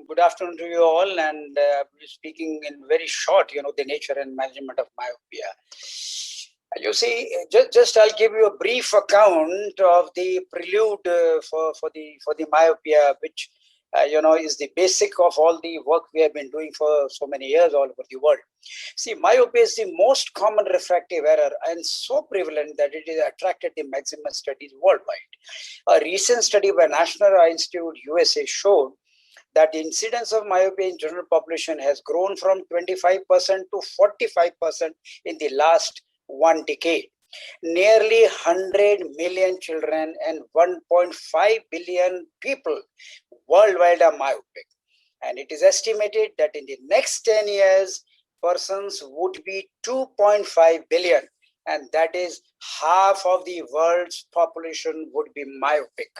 good afternoon to you all, and I'll be speaking in very short, the nature and management of myopia. You see, just I'll give you a brief account of the prelude for the myopia, which is the basic of all the work we have been doing for so many years all over the world. See, myopia is the most common refractive error and so prevalent that it has attracted the maximum studies worldwide. A recent study by National Eye Institute USA showed that the incidence of myopia in general population has grown from 25% to 45% in the last 1 decade. Nearly 100 million children and 1.5 billion people worldwide are myopic. And it is estimated that in the next 10 years, persons would be 2.5 billion. And that is half of the world's population would be myopic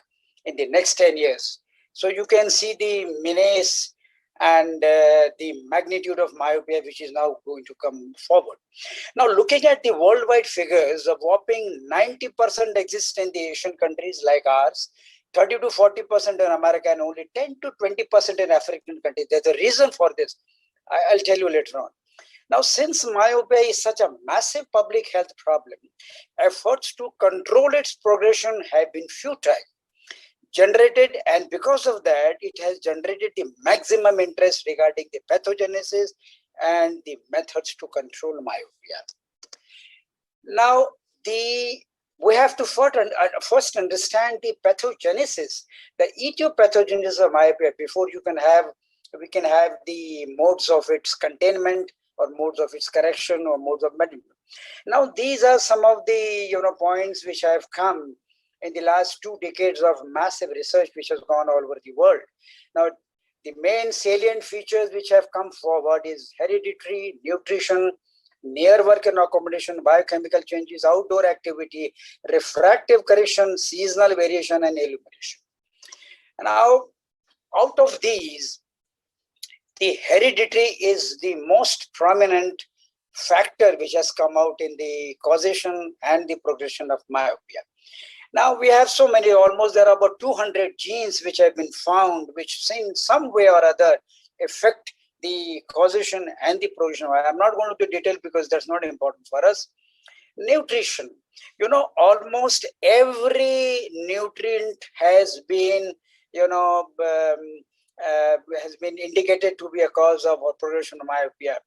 in the next 10 years. So you can see the menace and the magnitude of myopia, which is now going to come forward. Now, looking at the worldwide figures, a whopping 90% exist in the Asian countries like ours, 30 to 40% in America, and only 10 to 20% in African countries. There's a reason for this. I'll tell you later on. Now, since myopia is such a massive public health problem, efforts to control its progression have been futile. And because of that, it has generated the maximum interest regarding the pathogenesis and the methods to control myopia. Now, we have to first understand the pathogenesis, the etiopathogenesis of myopia before we can have the modes of its containment or modes of its correction or modes of management. Now, these are some of the points which have come in the last 2 decades of massive research which has gone all over the world. Now, the main salient features which have come forward is hereditary, nutrition, near work and accommodation, biochemical changes, outdoor activity, refractive correction, seasonal variation, and illumination. Now, out of these, the hereditary is the most prominent factor which has come out in the causation and the progression of myopia. Now we have so many, almost there are about 200 genes which have been found, which in some way or other affect the causation and the progression. I'm not going to detail because that's not important for us. Nutrition, almost every nutrient has been, has been indicated to be a cause of progression of myopia.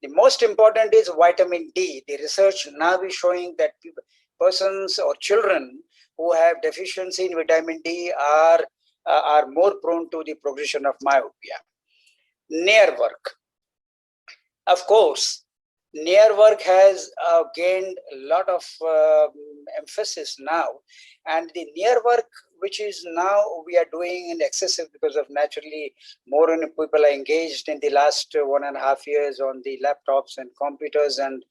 The most important is vitamin D. The research now is showing that persons or children who have deficiency in vitamin D are more prone to the progression of myopia. Near work. Of course, near work has gained a lot of emphasis now, and the near work which is now we are doing in excessive because of naturally more people are engaged in the last 1.5 years on the laptops and computers and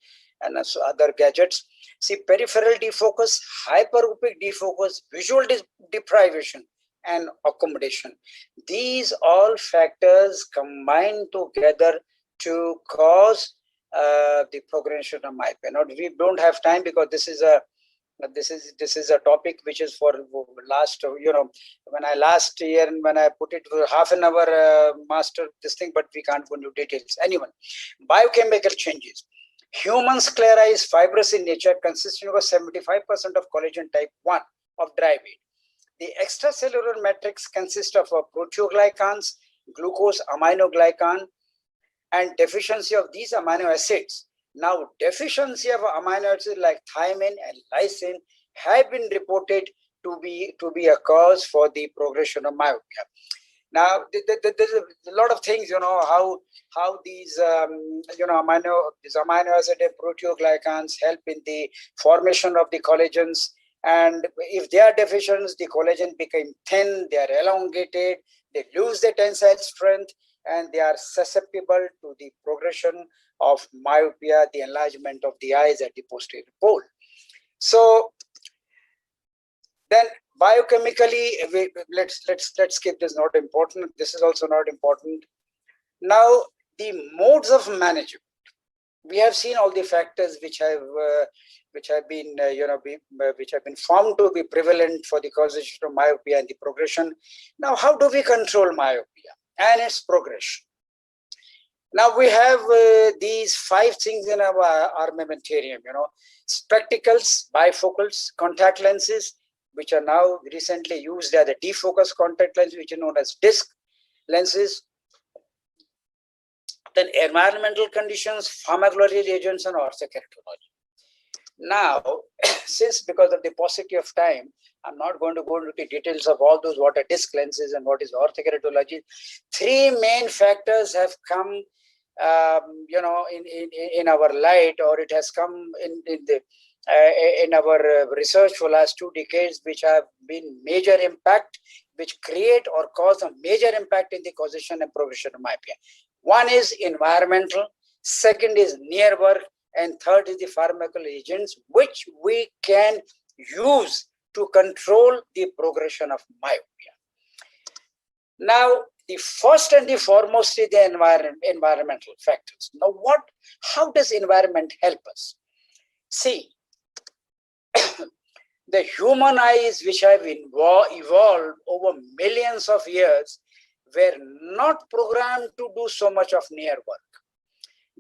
other gadgets. See, peripheral defocus, hyperopic defocus, visual deprivation, and accommodation. These all factors combine together to cause the progression of myopia. Now, we don't have time because this is a topic which is for last, when I put it for half an hour master this thing, but we can't go into details. Anyway, biochemical changes. Human sclera is fibrous in nature, consisting of 75% of collagen type 1 of dry weight. The extracellular matrix consists of proteoglycans, glucose, aminoglycan, and deficiency of these amino acids. Now, deficiency of amino acids like thiamine and lysine have been reported to be a cause for the progression of myopia. Now, there's a lot of things, how these amino acid and proteoglycans help in the formation of the collagens. And if they are deficient, the collagen become thin, they are elongated, they lose their tensile strength, and they are susceptible to the progression of myopia, the enlargement of the eyes at the posterior pole. So then biochemically, let's skip this, not important. This is also not important. Now, the modes of management. We have seen all the factors which have been found to be prevalent for the causation of myopia and the progression. Now, how do we control myopia? and its progression. Now we have these 5 things in our armamentarium, spectacles, bifocals, contact lenses, which are now recently used as a defocus contact lens, which are known as disc lenses. Then environmental conditions, pharmacological agents, and orthokeratology. Now, since because of the paucity of time, I'm not going to go into the details of all those what are disc lenses and what is orthokeratology. 3 main factors have come, in our light, or it has come in our research for last 2 decades, which have been major impact, which create or cause a major impact in the causation and progression of myopia. One is environmental, second is near work, and third is the pharmacological agents, which we can use to control the progression of myopia. Now, the first and the foremost is the environmental factors. Now, how does environment help us? See, the human eyes, which have evolved over millions of years, were not programmed to do so much of near work.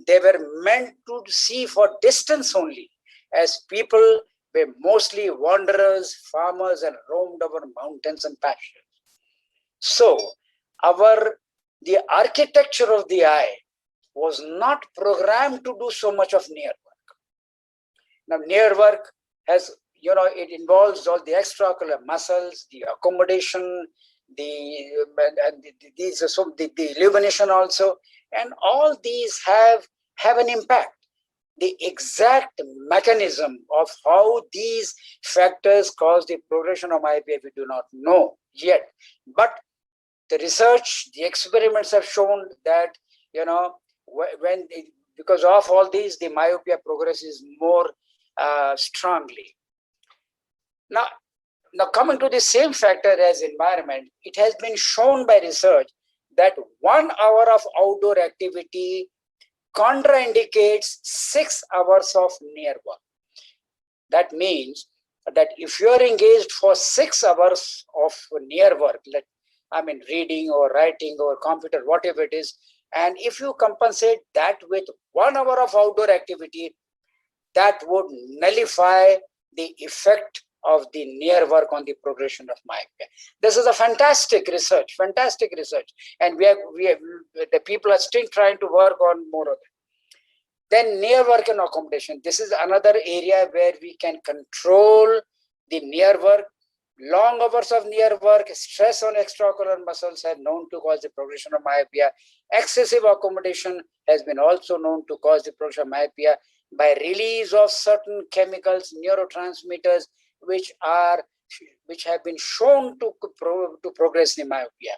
They were meant to see for distance only, as people were mostly wanderers, farmers, and roamed over mountains and pastures. So, the architecture of the eye was not programmed to do so much of near work. Now, near work has, it involves all the extraocular muscles, the accommodation, the illumination also, and all these have an impact. The exact mechanism of how these factors cause the progression of myopia we do not know yet, but the research, the experiments have shown that because of all these, the myopia progresses more strongly. Now coming to the same factor as environment, it has been shown by research that 1 hour of outdoor activity contraindicates 6 hours of near work. That means that if you are engaged for 6 hours of near work, reading or writing or computer, whatever it is, and if you compensate that with 1 hour of outdoor activity, that would nullify the effect of the near work on the progression of myopia. This is a fantastic research, and the people are still trying to work on more of it. Then near work and accommodation. This is another area where we can control the near work. Long hours of near work, stress on extraocular muscles have known to cause the progression of myopia. Excessive accommodation has been also known to cause the progression of myopia by release of certain chemicals, neurotransmitters, which have been shown to progress the myopia.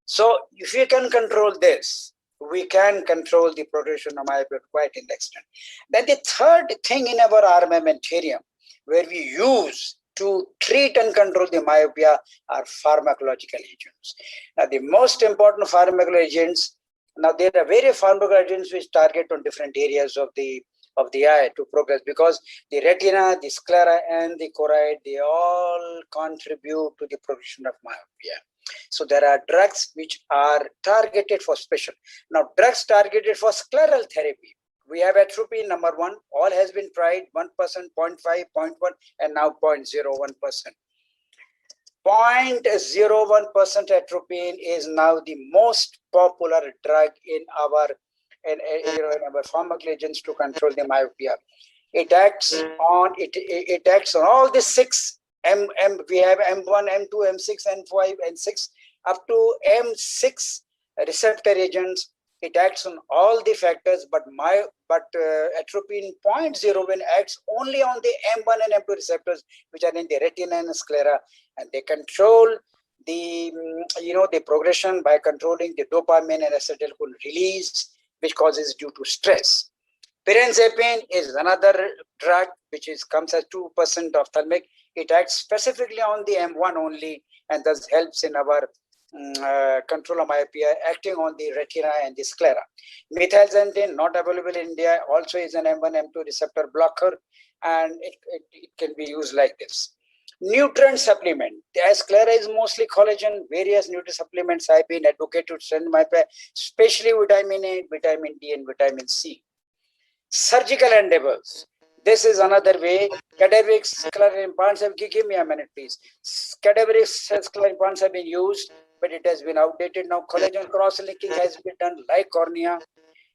So if we can control this, we can control the progression of myopia quite in the extent. Then the third thing in our armamentarium, where we use to treat and control the myopia, are pharmacological agents. Now, the most important pharmacological agents, now there are various pharmacological agents which target on different areas of the eye to progress, because the retina, the sclera, and the choroid, they all contribute to the progression of myopia. So there are drugs which are targeted for special. Now, drugs targeted for scleral therapy. We have atropine, number 1. All has been tried, 1%, 0.5, 0.1, and now 0.01%. 0.01% atropine is now the most popular drug in our pharmacological agents to control the myopia. It acts on all the 6 we have M1, M2, M6, M5, and 6 up to M6 receptor agents. It acts on all the factors, but atropine 0.01 acts only on the M1 and M2 receptors, which are in the retina and sclera, and they control the the progression by controlling the dopamine and acetylcholine release, which causes due to stress. Pirenzepine is another drug which comes as 2% ophthalmic. It acts specifically on the M1 only, and thus helps in our control of myopia, acting on the retina and the sclera. Methylxanthine, not available in India, also is an M1, M2 receptor blocker, and it can be used like this. Nutrient supplement. As Sclera is mostly collagen, various nutrient supplements have been advocated to strengthen myopia, especially vitamin A, vitamin D, and vitamin C. Surgical endeavors. This is another way. Cadaveric scleral implants have, give me a minute, please. Cadaveric scleral implants have been used, but it has been outdated. Now collagen cross-linking has been done like cornea,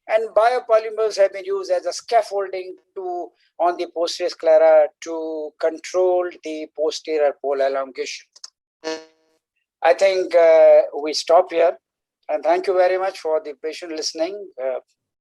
and biopolymers have been used as a scaffolding to on the posterior sclera to control the posterior pole elongation. I think we stop here, and thank you very much for the patient listening.